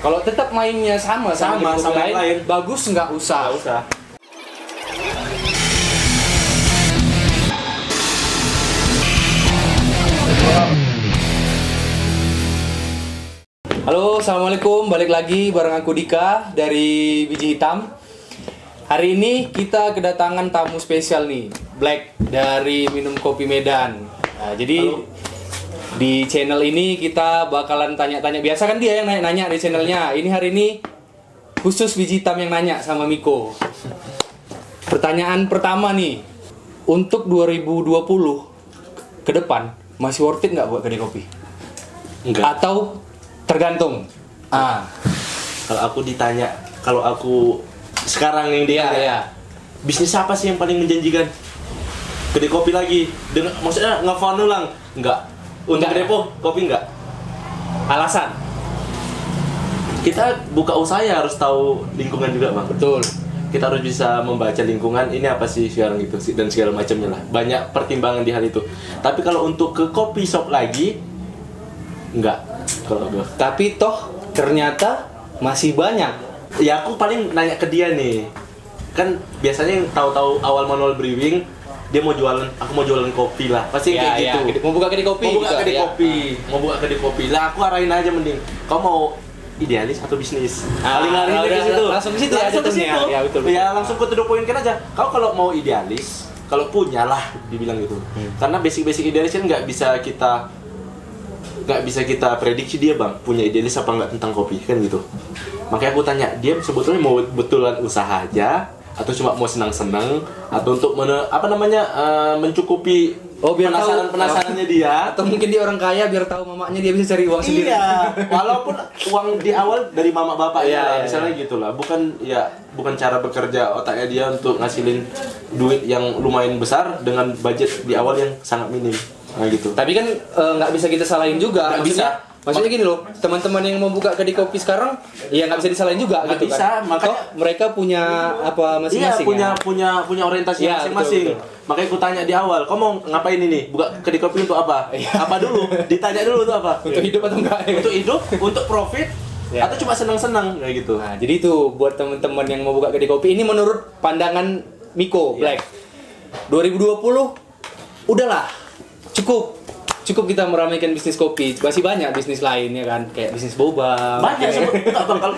Kalau tetap mainnya sama Sama yang lain. bagus nggak usah. Nggak usah. Halo, assalamualaikum. Balik lagi bareng aku Dika dari Biji Hitam. Hari ini kita kedatangan tamu spesial nih, Black dari Minum Kopi Medan. Nah, jadi di channel ini kita bakalan tanya-tanya. Biasa kan dia yang nanya-nanya di channelnya. Ini hari ini khusus Biji Hitam yang nanya sama Miko. Pertanyaan pertama nih, untuk 2020 ke depan masih worth it nggak buat kedai kopi? Enggak. Atau tergantung? Kalau aku ditanya, kalau aku sekarang yang ditanya, bisnis apa sih yang paling menjanjikan? Kedai kopi lagi. Maksudnya nge-found ulang? Enggak. Untuk Enggak. kedai kopi enggak. Alasan? Kita buka usaha ya harus tahu lingkungan juga, Bang. Betul. Kita harus bisa membaca lingkungan ini apa sih sekarang gitu sih dan segala macamnya lah. Banyak pertimbangan di hal itu. Tapi kalau untuk ke kopi shop lagi enggak. Kalau gue. Tapi toh ternyata masih banyak. Ya aku paling nanya ke dia nih. Kan biasanya yang tahu-tahu awal manual brewing dia mau jualan, aku mau jualan kopi lah. Pasti kayak gitu. Mau buka kedai kopi. Mau buka gitu, kedai ya. kopi, mau buka kedai kopi. Lah aku arahin aja mending. Kau mau idealis atau bisnis? Paling lari ke situ. Langsung ke situ ya, Langsung ke jatuhnya. situ. Ya, betul. Ya langsung ke to the point kan aja. Kau kalau mau idealis, kalau punya lah dibilang gitu. Karena basic idealis kan nggak bisa kita prediksi dia, Bang, punya idealis apa nggak tentang kopi kan gitu. Makanya aku tanya dia sebetulnya mau betulan usaha aja atau cuma mau senang-senang atau untuk mencukupi biar tahu penasarannya dia. Atau mungkin dia orang kaya biar tahu mamanya dia bisa cari uang sendiri. Iya, walaupun uang di awal dari mama bapaknya lah, Iya. misalnya gitulah. Bukan cara bekerja otaknya dia untuk ngasilin duit yang lumayan besar dengan budget di awal yang sangat minim. Nah gitu. Tapi kan nggak bisa kita salahin juga. Nggak bisa. Maksudnya gini loh, teman-teman yang mau buka kedai kopi sekarang, ya nggak bisa disalahin juga. Nggak gitu bisa, kan. makanya- Toh, mereka punya apa masing-masing. Iya, ya? punya orientasi Iya, masing-masing. betul. Makanya aku tanya di awal, kau mau ngapain ini? Buka kedai kopi untuk apa? Iya. Apa dulu? Ditanya dulu untuk apa? Untuk hidup atau enggak? Untuk hidup, untuk profit, Iya. atau cuma senang-senang kayak gitu. Nah, jadi itu buat teman-teman yang mau buka kedai kopi ini menurut pandangan Miko Black. 2020 udahlah. Cukup kita meramaikan bisnis kopi. Masih banyak bisnis lain ya kan, kayak bisnis boba. Banyak enggak, Bang, kalau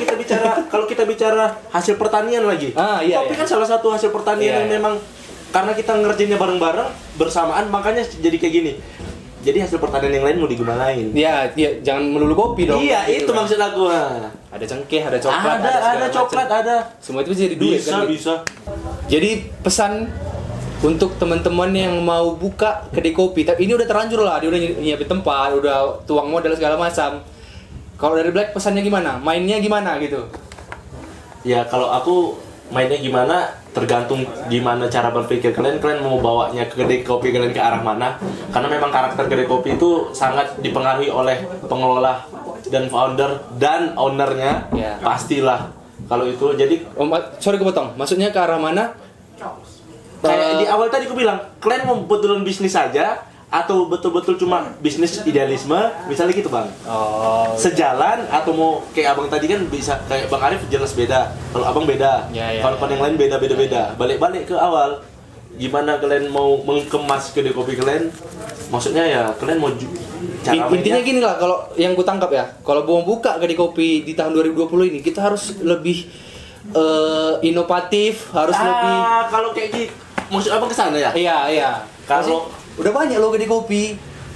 kita bicara hasil pertanian lagi. Iya, kopi iya. kan salah satu hasil pertanian yang Iya. memang karena kita ngerjainnya bareng-bareng bersamaan makanya jadi kayak gini. Jadi hasil pertanian yang lain mau digimanain? Iya, jangan melulu kopi dong. Iya, gitu itu kan. maksud aku. Ada cengkeh, ada coklat, Ada segala coklat, macam. ada. Semua itu bisa jadi duit kan. gitu. Bisa. Jadi pesan untuk teman-teman yang mau buka kedai kopi, tapi ini udah terlanjur lah, dia udah nyiapin tempat, udah tuang modal segala macam. Kalau dari Black pesannya gimana? Mainnya gimana gitu? Ya kalau aku mainnya gimana tergantung gimana cara berpikir kalian mau bawanya ke kedai kopi kalian ke arah mana, karena memang karakter kedai kopi itu sangat dipengaruhi oleh pengelola dan founder dan ownernya. Ya. Pastilah kalau itu. Jadi Sorry kepotong, maksudnya ke arah mana? kayak di awal tadi aku bilang, kalian mau betulan bisnis saja atau betul-betul cuma bisnis idealisme, misalnya gitu, Bang. Oh, Sejalan atau mau kayak abang tadi kan bisa kayak Bang Arif jelas beda, kalau abang beda, Ya, kawan-kawan yang lain beda. Balik ke awal, gimana kalian mau mengemas kedai kopi kalian? Maksudnya ya kalian mau intinya gini lah, kalau yang ku tangkap ya, kalau mau buka kedai kopi di tahun 2020 ini, kita harus lebih inovatif, harus lebih. Kalau kayak gitu, maksud abang kesana ya? Iya. Kalau- Maksudnya, udah banyak loh kedai kopi,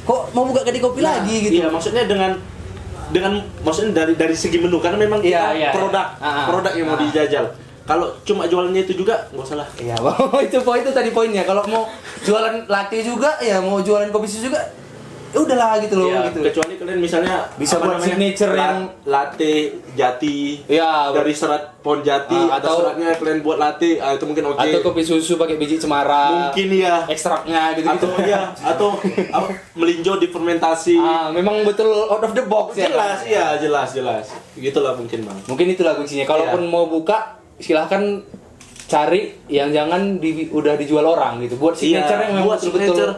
kok mau buka kedai kopi lagi gitu? Iya, maksudnya dengan maksudnya dari segi menu, karena memang kita Iya. produk yang mau dijajal. Kalau cuma jualannya itu juga nggak usah lah. Iya, itu tadi poinnya. Kalau mau jualan latte juga, ya mau jualan kopi susu juga, ya udahlah gitu loh. Iya, gitu. kecuali kalian misalnya Bisa buat signature yang- latte jati. Iya, Dari serat pohon jati atau- atau seratnya kalian buat latte, itu mungkin oke. atau kopi susu pakai biji cemara, Mungkin ya. ekstraknya gitu-gitu. Atau melinjo difermentasi. Memang betul out of the box ya. Jelas. Gitulah mungkin, Bang. Mungkin itulah kuncinya. Kalaupun mau buka, silahkan cari yang jangan udah dijual orang gitu. Buat signature yang memang buat betul-betul. signature.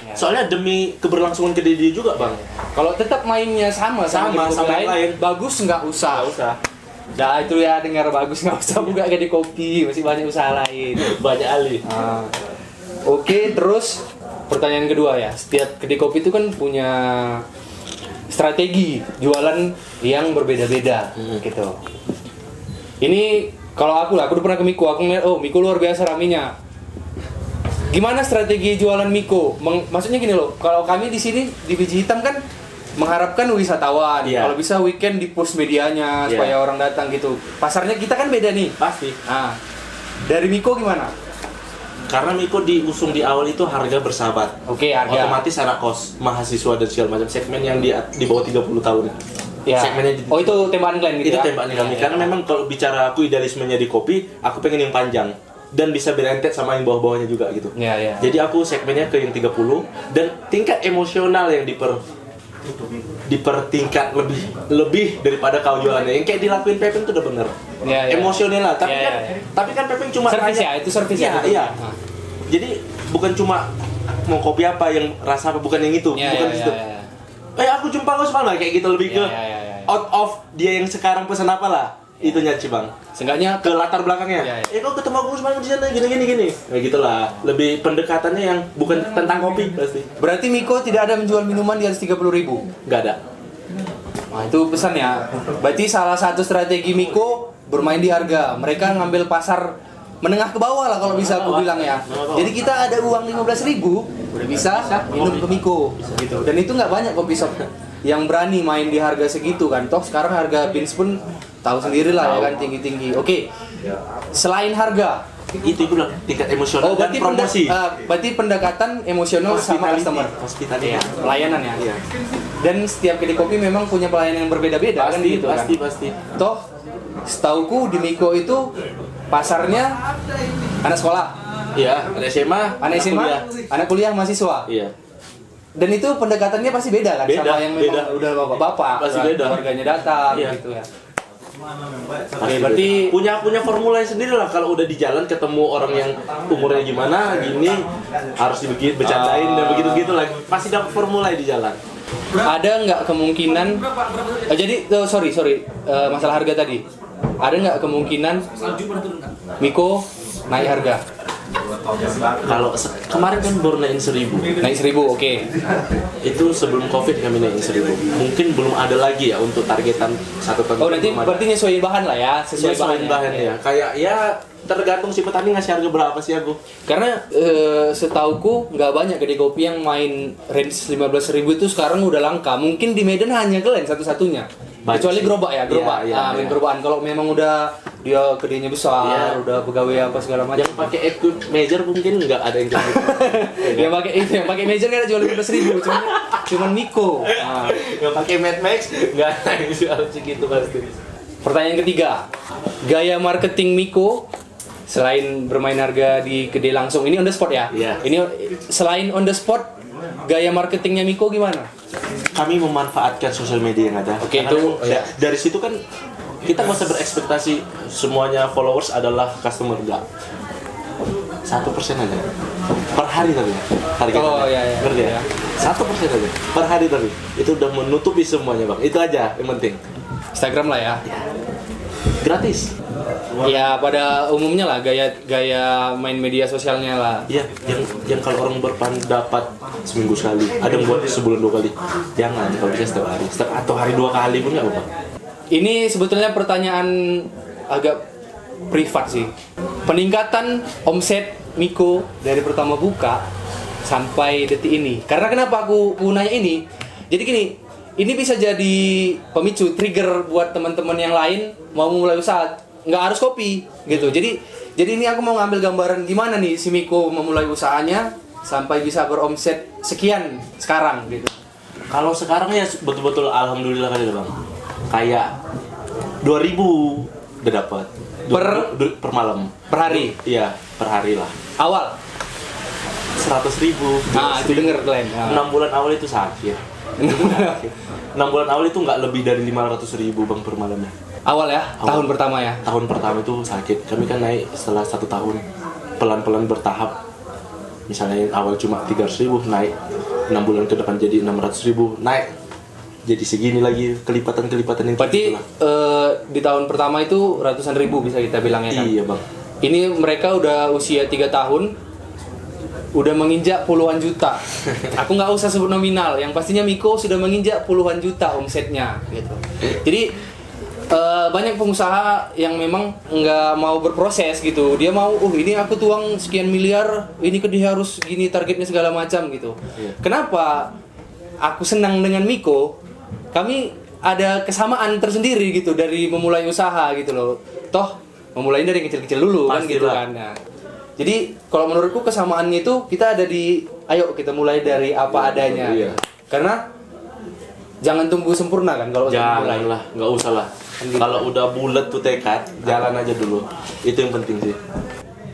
Ya. Soalnya demi keberlangsungan kedai dia juga, Bang. Kalau tetap mainnya sama Sama kedai yang lain. bagus nggak usah. Nggak usah. Nah itu ya, dengar bagus nggak usah buka kedai kopi, masih banyak usaha lain. Banyak alih. Oke, terus pertanyaan kedua ya, setiap kedai kopi itu kan punya strategi jualan yang berbeda-beda gitu. Ini kalau aku udah pernah ke Miko, aku ngeliat Miko luar biasa ramenya. Gimana strategi jualan Miko? Maksudnya gini loh, kalau kami di sini di Biji Hitam kan mengharapkan wisatawan. Iya. Kalau bisa weekend di post medianya Iya. supaya orang datang gitu. Pasarnya kita kan beda nih. Pasti. Nah, dari Miko gimana? Karena Miko diusung di awal itu harga bersahabat. Oke, harga. Otomatis anak kos, mahasiswa dan segala macam segmen yang di bawah 30 tahun. Ya. Segmennya Oh itu tembakan kalian gitu itu ya? tembakan kami. Karena memang kalau bicara aku idealismenya di kopi, aku pengen yang panjang dan bisa berentet sama yang bawah-bawahnya juga gitu. Iya, iya. Jadi aku segmennya ke yang 30 dan tingkat emosional yang dipertingkat lebih daripada kau jualannya. Yang kayak dilakuin Pepeng itu udah bener. Iya, iya. Emosional lah, tapi Iya, kan iya. tapi kan Pepeng cuma Servis tanya- ya, itu servis Iya, ya. iya. Nah. Jadi bukan cuma mau kopi apa yang rasa apa, bukan yang itu, Iya, bukan iya, di situ. iya. Aku jumpa kau semalam kayak gitu, lebih ke Iya, iya, iya. out of dia yang sekarang pesan apa lah. Itunya sih, Bang. Seenggaknya Ke latar belakangnya. Iya, iya. Kau ketemu aku semalam di sana gini. Kayak gitulah. Lebih pendekatannya yang bukan tentang kopi pasti. berarti Miko tidak ada menjual minuman di atas 30.000. Nggak ada. Nah, itu pesan ya. Berarti salah satu strategi Miko bermain di harga. Mereka ngambil pasar menengah ke bawah lah kalau bisa aku bilang ya. Jadi kita ada uang 15.000 udah bisa minum ke Miko gitu. Dan itu nggak banyak kopi shop yang berani main di harga segitu kan. Toh sekarang harga beans pun tahu sendiri lah ya kan, tinggi-tinggi. Oke. Selain harga, Itu bilang tingkat emosional dan berarti promosi. berarti pendekatan emosional sama customer. Hospitality. Iya, pelayanan ya. Iya. Dan setiap kedai kopi memang punya pelayanan yang berbeda-beda kan gitu kan. Pasti. Toh, setauku di Miko itu pasarnya anak sekolah, Iya, anak SMA, anak SMA, kuliah. anak kuliah, mahasiswa. Iya. Dan itu pendekatannya pasti beda kan Beda, sama yang memang beda. udah bapak-bapak, Pasti udah beda. keluarganya datang Iya. gitu ya. Oke, berarti punya formulanya sendiri lah. Kalau udah di jalan ketemu orang yang umurnya gimana, gini harus bercandain dan begitu lah. Pasti dapat formula di jalan. ada nggak kemungkinan? Sorry, masalah harga tadi. Ada nggak kemungkinan Miko naik harga? Kalau kemarin kan baru naikin 1.000. Naik 1.000, oke. Itu sebelum Covid kami naikin 1.000. Mungkin belum ada lagi ya untuk targetan 1 ton. Oh nanti berarti nyesuaiin bahan lah ya, sesuai sesuai bahan ya. Kayak ya tergantung si petani ngasih harga berapa sih aku. Karena setauku nggak banyak kedai kopi yang main range 15.000 itu sekarang udah langka. Mungkin di Medan hanya kalian satu-satunya. Banyak Kecuali sih. gerobak ya, gerobak. Iya, main iya. gerobakan. Kalau memang udah dia kedainya besar, Iya. udah pegawai apa segala macam. Yang pakai equip major mungkin nggak ada yang kayak gitu. yang pakai meja kan jual 15.000, cuman Miko. Nah, Yang pakai Mad Max nggak ada yang jual segitu pasti. pertanyaan ketiga, gaya marketing Miko selain bermain harga di kedai langsung, ini on the spot ya? Iya. Ini selain on the spot, gaya marketingnya Miko gimana? Kami memanfaatkan sosial media yang ada. Oke, Karena itu, ya, dari situ kan kita nggak usah berekspektasi semuanya followers adalah customer, enggak. 1% aja per hari tapi targetnya. Oh, iya. Ngerti ya? Iya. 1% aja per hari tapi itu udah menutupi semuanya, Bang. Itu aja yang penting. Instagram lah ya. Gratis. Ya pada umumnya lah gaya main media sosialnya lah. Iya, yang kalau orang berpendapat seminggu sekali, ada yang buat sebulan 2 kali. Jangan, kalau bisa setiap hari, atau hari 2 kali pun nggak apa-apa. Ini sebetulnya pertanyaan agak privat sih. Peningkatan omset Miko dari pertama buka sampai detik ini. Karena kenapa aku nanya ini? Jadi gini, ini bisa jadi pemicu trigger buat teman-teman yang lain mau mulai usaha. Nggak harus kopi gitu. Jadi ini aku mau ngambil gambaran gimana nih si Miko memulai usahanya sampai bisa beromset sekian sekarang gitu. Kalau sekarang ya betul-betul alhamdulillah kali Bang. Kayak 2.000 udah dapat per malam. Per hari. Iya, per hari lah. Awal. 100.000. Nah, itu denger kalian. 6 bulan awal itu sakit. 6 bulan awal itu nggak lebih dari 500.000 Bang per malamnya. Awal ya, Awal. tahun pertama ya. Tahun pertama itu sakit. Kami kan naik setelah 1 tahun pelan-pelan bertahap. Misalnya yang awal cuma 300.000 naik 6 bulan ke depan jadi 600.000 naik jadi segini lagi kelipatan yang berarti lah. Di tahun pertama itu ratusan ribu bisa kita bilang ya kan? Iya bang. Ini mereka udah usia 3 tahun udah menginjak puluhan juta. Aku nggak usah sebut nominal, yang pastinya Miko sudah menginjak puluhan juta omsetnya gitu. Jadi banyak pengusaha yang memang nggak mau berproses gitu. Dia mau, ini aku tuang sekian miliar, ini ke dia harus gini targetnya segala macam gitu. Iya. Kenapa aku senang dengan Miko? Kami ada kesamaan tersendiri gitu dari memulai usaha gitu loh. Toh memulai dari yang kecil-kecil dulu. Pastilah. Kan gitu kan. Nah, jadi kalau menurutku kesamaannya itu kita ada di ayo kita mulai dari apa adanya. Iya. Karena jangan tunggu sempurna kan kalau mulai. Jangan lah, nggak usah lah. Gitu. Kalau udah bulat tuh tekad, jalan aja dulu. Itu yang penting sih.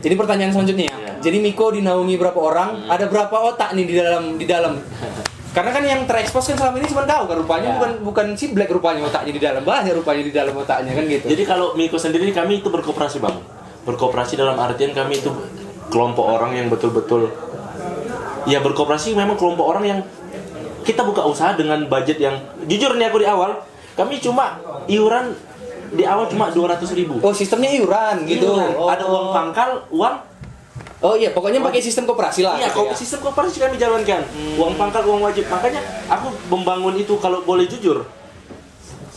Jadi pertanyaan selanjutnya ya. Iya. Jadi Miko dinaungi berapa orang? Ada berapa otak nih di dalam? Karena kan yang terekspos kan selama ini cuma kau kan rupanya, bukan si Black rupanya otaknya di dalam. Banyak rupanya di dalam otaknya kan gitu. Jadi kalau Miko sendiri kami itu berkooperasi bang. Berkooperasi dalam artian kami itu kelompok orang yang betul-betul ya berkooperasi, memang kelompok orang yang kita buka usaha dengan budget yang jujur nih, aku di awal kami cuma iuran di awal cuma 200.000. Oh, sistemnya iuran gitu. Oh. Ada uang pangkal, uang. Oh iya, pokoknya pakai sistem koperasi lah. Iya, gitu ya. Sistem koperasi kami jalankan. Uang pangkal, uang wajib. Makanya aku membangun itu, kalau boleh jujur,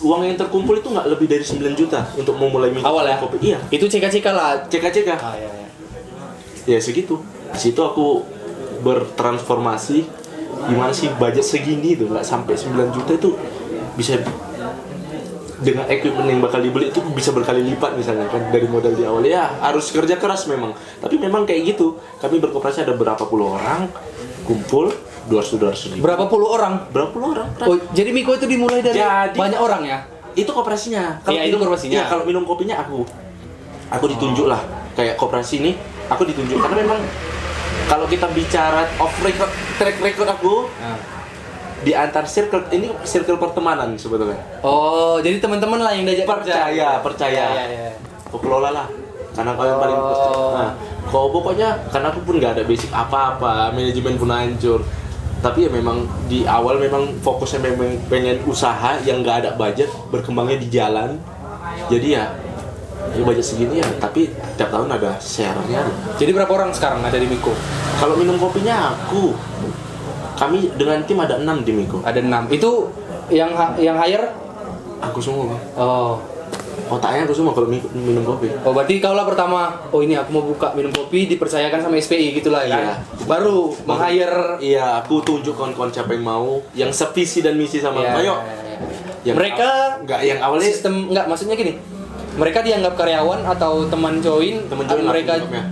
uang yang terkumpul itu nggak lebih dari 9 juta untuk memulai awal ya? Kopi. Iya. Itu CK lah. CK. Ah, iya. Ya segitu. Di situ aku bertransformasi. Gimana sih budget segini tuh, nggak sampai 9 juta itu bisa dengan equipment yang bakal dibeli itu bisa berkali lipat misalnya kan dari modal di awal. Ya harus kerja keras memang, tapi memang kayak gitu. Kami berkooperasi ada berapa puluh orang kumpul 200.000. Berapa puluh orang? Oh, jadi Miko itu dimulai dari banyak orang ya? Itu kooperasinya. Kalau itu kooperasinya. Ya, kalau minum kopinya aku ditunjuk lah. Kayak kooperasi ini aku ditunjuk karena memang kalau kita bicara off record, track record aku di antar circle ini circle pertemanan sebetulnya. Oh, jadi teman-teman lah yang diajak percaya. Ya. Kau kelola lah, karena kau yang paling nah, kau pokoknya karena aku pun nggak ada basic apa-apa, manajemen pun hancur. Tapi ya memang di awal memang fokusnya memang pengen usaha yang nggak ada budget, berkembangnya di jalan. Jadi ya budget segini ya, tapi tiap tahun ada share-nya. Jadi berapa orang sekarang ada di Miko? Kalau minum kopinya kami dengan tim ada 6 di Miko. Ada 6. Itu yang hire? Aku semua. Oh. Otaknya aku semua kalau minum kopi. Oh, berarti kau lah pertama. Oh, ini aku mau buka minum kopi, dipercayakan sama SPI gitulah kan. Baru meng-hire. Iya, aku tunjuk kawan-kawan siapa yang mau, yang sevisi dan misi sama. Ayo. Yang mereka enggak yang awalnya sistem enggak, maksudnya gini. Mereka dianggap karyawan atau teman join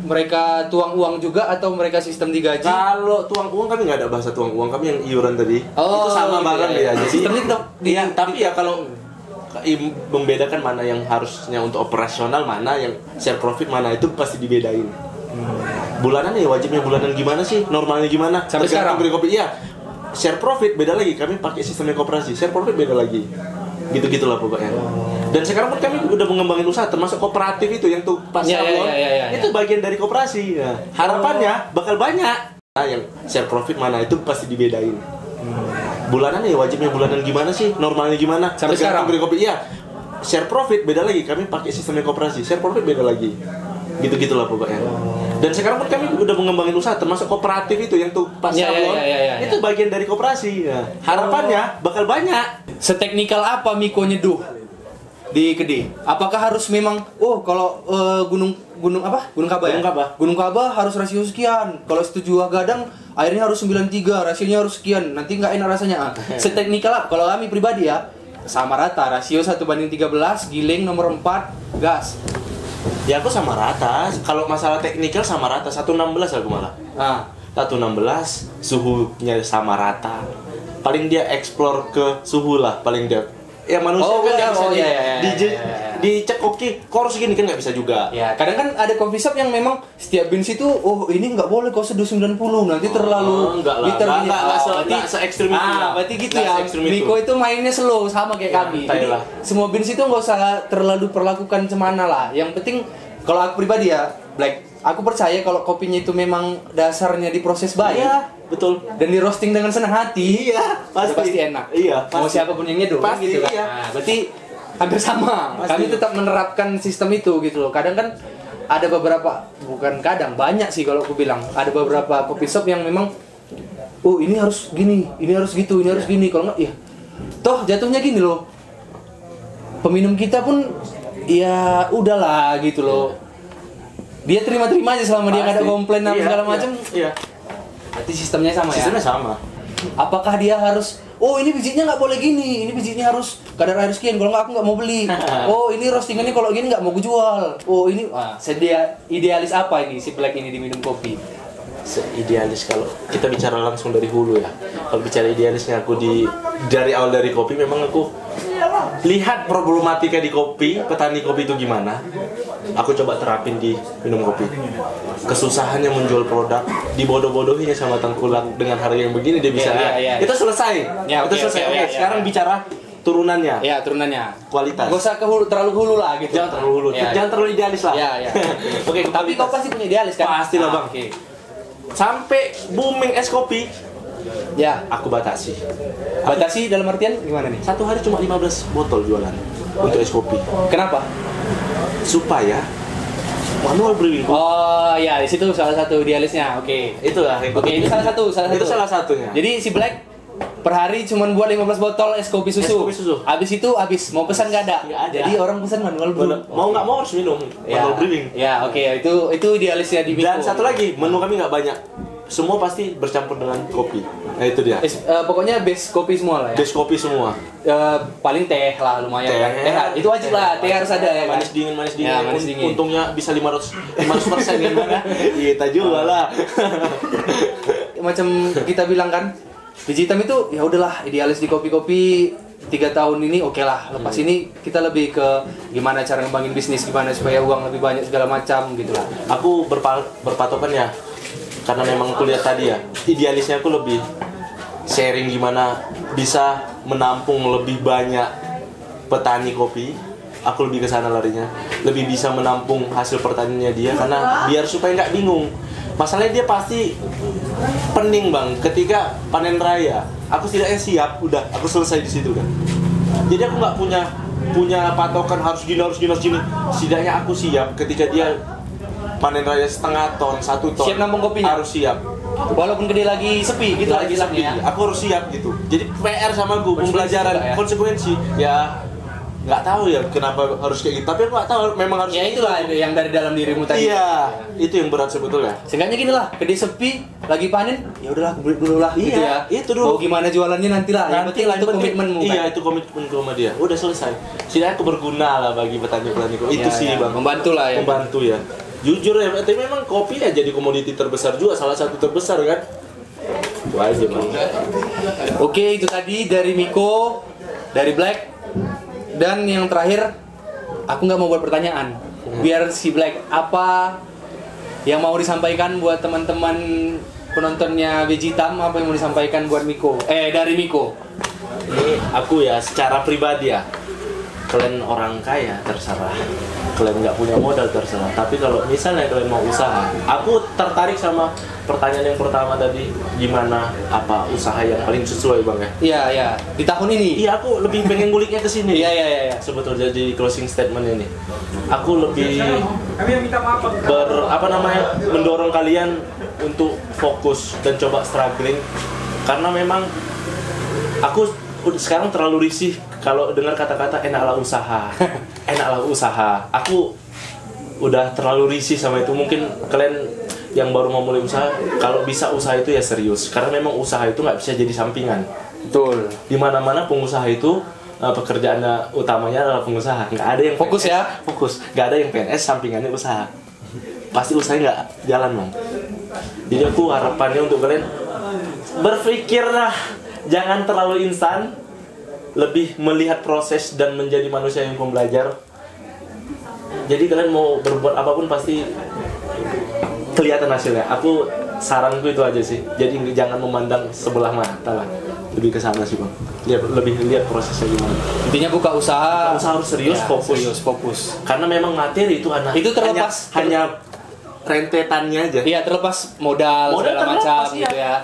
mereka tuang uang juga atau mereka sistem digaji? Kalau tuang uang kami nggak ada bahasa tuang uang, kami yang iuran tadi. Oh, itu sama barang ya. Jadi sistemnya tapi ya kalau membedakan mana yang harusnya untuk operasional, mana yang share profit, mana itu pasti dibedain. Bulanan ya wajibnya bulanan gimana sih? Normalnya gimana? Sampai sekarang kopi iya. Share profit beda lagi, kami pakai sistemnya koperasi. Share profit beda lagi. Gitu-gitulah pokoknya. Dan sekarang pun kami udah mengembangin usaha, termasuk kooperatif itu yang tuh pas itu bagian dari koperasi. Ya. Harapannya bakal banyak. Nah, yang share profit mana itu pasti dibedain. Bulanan ya wajibnya bulanan gimana sih? Normalnya gimana? Sampai sekarang kopi iya. Share profit beda lagi, kami pakai sistemnya koperasi. Share profit beda lagi. Gitu-gitulah pokoknya. Dan sekarang pun kami udah mengembangin usaha, termasuk kooperatif itu yang tuh pas itu bagian dari koperasi. Ya. Harapannya bakal banyak. Seteknikal apa Miko nyeduh di Kedai? Apakah harus memang kalau gunung Kaba harus rasio sekian. Kalau setuju gadang airnya harus 93, rasionya harus sekian. Nanti nggak enak rasanya. Seteknikal kalau kami pribadi ya sama rata, rasio 1/13, giling nomor 4, gas. Ya aku sama rata. Kalau masalah teknikal sama rata, 116 aku malah. 116, suhunya sama rata. Paling dia explore ke suhu lah, paling dia. Ya manusia kan nggak bisa dicek oke, kok harus gini kan nggak bisa juga. Ya kadang kan ada coffee shop yang memang setiap beans itu ini nggak boleh kau seduh 90 nanti terlalu nggak se-ekstrim itu. Berarti gitu ya. Miko itu mainnya slow sama kayak kami. Jadi semua beans itu nggak usah terlalu perlakukan cemana lah. Yang penting kalau aku pribadi ya Black, aku percaya kalau kopinya itu memang dasarnya diproses baik. Iya, betul. Dan di roasting dengan senang hati. Iya, Udah pasti enak. Iya, Mau pasti. siapapun yang nyeduh Pasti, gitu kan. iya. Nah, berarti hampir sama. Pasti. Kami tetap menerapkan sistem itu gitu loh. Kadang kan ada beberapa, bukan kadang, banyak sih kalau aku bilang. Ada beberapa kopi shop yang memang oh ini harus gini, ini harus gitu, ini harus gini. Kalau enggak ya toh jatuhnya gini loh. Peminum kita pun ya udahlah gitu loh. Dia terima-terima aja selama dia nggak ada Pasti. komplain apa Iya, segala iya, macam. Iya. Berarti sistemnya sama ya. Sistemnya sama. Apakah dia harus oh ini bijinya nggak boleh gini, ini bijinya harus kadar air sekian, kalau nggak aku nggak mau beli. Oh ini roastingannya kalau gini nggak mau gue jual. Oh ini sedia idealis apa ini si Black ini diminum kopi? Idealis kalau kita bicara langsung dari hulu ya. Kalau bicara idealisnya aku dari awal dari kopi memang aku lihat problematika di kopi, petani kopi itu gimana. Aku coba terapin di minum kopi. Kesusahannya menjual produk, dibodoh-bodohinya sama tengkulak dengan harga yang begini dia bisa. Iya. Itu selesai. Ya, itu oke, selesai. oke, Oke, ya, sekarang ya. bicara turunannya. Ya turunannya. Kualitas. Gak usah ke hulu, terlalu hulu lah gitu. Jangan terlalu hulu. Ya, Jangan terlalu idealis lah. Ya. Oke, Tapi kau pasti punya idealis kan? Pastilah, Bang. Oke. Sampai booming es kopi, Ya. aku batasi. Batasi dalam artian gimana nih? Satu hari cuma 15 botol jualan untuk es kopi. Kenapa? Supaya manual brewing Oh ya di situ salah satu idealisnya. Oke. itulah yang Oke itu salah satu. Itu salah satunya. Jadi si Black per hari cuma buat 15 botol es kopi susu. Es kopi susu. Habis mau pesan nggak ada. Nggak ada. Jadi orang pesan manual brew. Mau nggak mau harus minum manual brewing. Ya, oke. Itu idealisnya di Miko. Dan satu lagi, menu kami nggak banyak. Semua pasti bercampur dengan kopi. Nah itu dia. Pokoknya base kopi semua lah ya. Base kopi semua. Paling teh lah lumayan. Teh. Teh itu wajib lah. Teh harus ada ya kan. Manis dingin. Ya, manis dingin. Untungnya bisa 500% gimana? Iya, kita jual lah. Macam kita bilang kan, biji hitam itu ya udahlah idealis di kopi-kopi 3 tahun ini oke lah. Lepas ini kita lebih ke gimana cara ngembangin bisnis, gimana supaya uang lebih banyak segala macam gitu lah. Aku berpatokan ya, karena memang kuliah tadi ya, idealisnya aku lebih sharing gimana bisa menampung lebih banyak petani kopi. Aku lebih ke sana larinya, lebih bisa menampung hasil pertaniannya dia, karena biar supaya nggak bingung. Masalahnya dia pasti pening bang, ketika panen raya, aku setidaknya siap, udah aku selesai di situ kan. Jadi aku nggak punya patokan harus gini. Setidaknya aku siap ketika dia panen raya setengah ton, 1 ton. Siap nampung kopinya? Harus siap. Walaupun gede lagi sepi gitu Lagi lah sepi, istilahnya. aku harus siap gitu. Jadi PR sama gue, Konsekuensi pembelajaran, juga ya? konsekuensi. Ya nggak tahu ya kenapa harus kayak gitu. Tapi aku nggak tahu, memang harus. Ya itulah itu yang dari dalam dirimu tadi. Iya, itu yang berat sebetulnya. Seenggaknya gini lah, gede sepi, lagi panen, ya udahlah beli dulu lah gitu Iya, ya. itu dulu. Mau gimana jualannya nanti lah. Yang penting itu komitmenmu kan. Iya, itu komitmenku sama dia. Udah selesai. Setidaknya aku berguna lah bagi petani-petani kopi. Itu Ya, sih ya. bang. Membantu lah ya. Membantu ya. Jujur ya, tapi memang kopi ya jadi komoditi terbesar juga, salah satu terbesar kan. Itu aja bang. Oke, itu tadi dari Miko, dari Black, dan yang terakhir, aku nggak mau buat pertanyaan. Biar si Black apa yang mau disampaikan buat teman-teman penontonnya Biji Hitam, apa yang mau disampaikan buat Miko? Dari Miko. Ini aku ya secara pribadi ya, kalian orang kaya terserah, kalian nggak punya modal terserah. Tapi kalau misalnya kalian mau usaha, aku tertarik sama pertanyaan yang pertama tadi, gimana apa usaha yang paling sesuai bang ya? Iya. Di tahun ini. Iya, aku lebih pengen nguliknya ke sini. Iya. Sebetulnya jadi closing statement ini, aku lebih mendorong kalian untuk fokus dan coba struggling, karena memang aku sekarang terlalu risih kalau dengar kata-kata enaklah usaha. Aku udah terlalu risih sama itu. Mungkin kalian yang baru mau mulai usaha, kalau bisa usaha itu ya serius, karena memang usaha itu nggak bisa jadi sampingan. Betul. Di mana-mana pengusaha itu pekerjaannya utamanya adalah pengusaha. Nggak ada yang Fokus PNS, ya? Fokus. Nggak ada yang PNS sampingannya usaha. Pasti usahanya nggak jalan bang. Jadi aku harapannya untuk kalian berpikirlah, jangan terlalu instan, lebih melihat proses dan menjadi manusia yang pembelajar. Jadi kalian mau berbuat apapun pasti kelihatan hasilnya. Aku saranku itu aja sih. Jadi jangan memandang sebelah mata lah. Lebih ke sana sih bang. Lebih lihat prosesnya gimana. Intinya buka usaha. Usaha harus serius, Ya, fokus. Fokus. Karena memang materi itu Itu terlepas hanya rentetannya aja. Iya, terlepas modal segala terlepas, macam iya. gitu ya.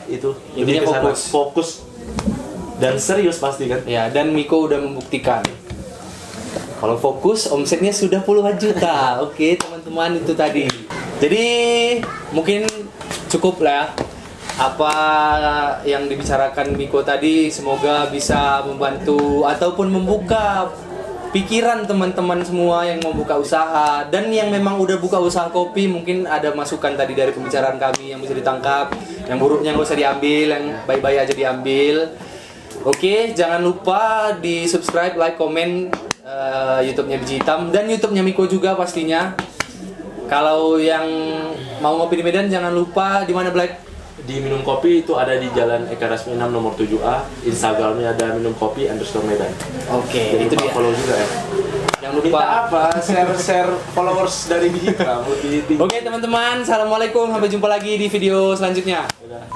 Itu Intinya lebih ke sana. fokus. Fokus dan serius pasti kan. Ya, dan Miko udah membuktikan. Kalau fokus, omsetnya sudah puluhan juta. Oke, teman-teman, itu tadi. Jadi, mungkin cukup lah ya. Apa yang dibicarakan Miko tadi, semoga bisa membantu ataupun membuka pikiran teman-teman semua yang mau buka usaha. Dan yang memang udah buka usaha kopi, mungkin ada masukan tadi dari pembicaraan kami yang bisa ditangkap. Yang buruknya nggak usah diambil, yang baik-baik aja diambil. Oke, jangan lupa di subscribe, like, komen YouTube-nya Biji Hitam dan YouTube-nya Miko juga pastinya. Kalau yang mau ngopi di Medan jangan lupa di mana Black? Di Minum Kopi itu ada di Jalan Eka Rasmi 6 nomor 7A. Instagramnya ada Minum Kopi _Medan. Oke, Jadi itu lupa dia. follow juga ya. Jangan Minta lupa. apa? Share followers dari Biji Hitam. Oke teman-teman, assalamualaikum, sampai jumpa lagi di video selanjutnya. Udah.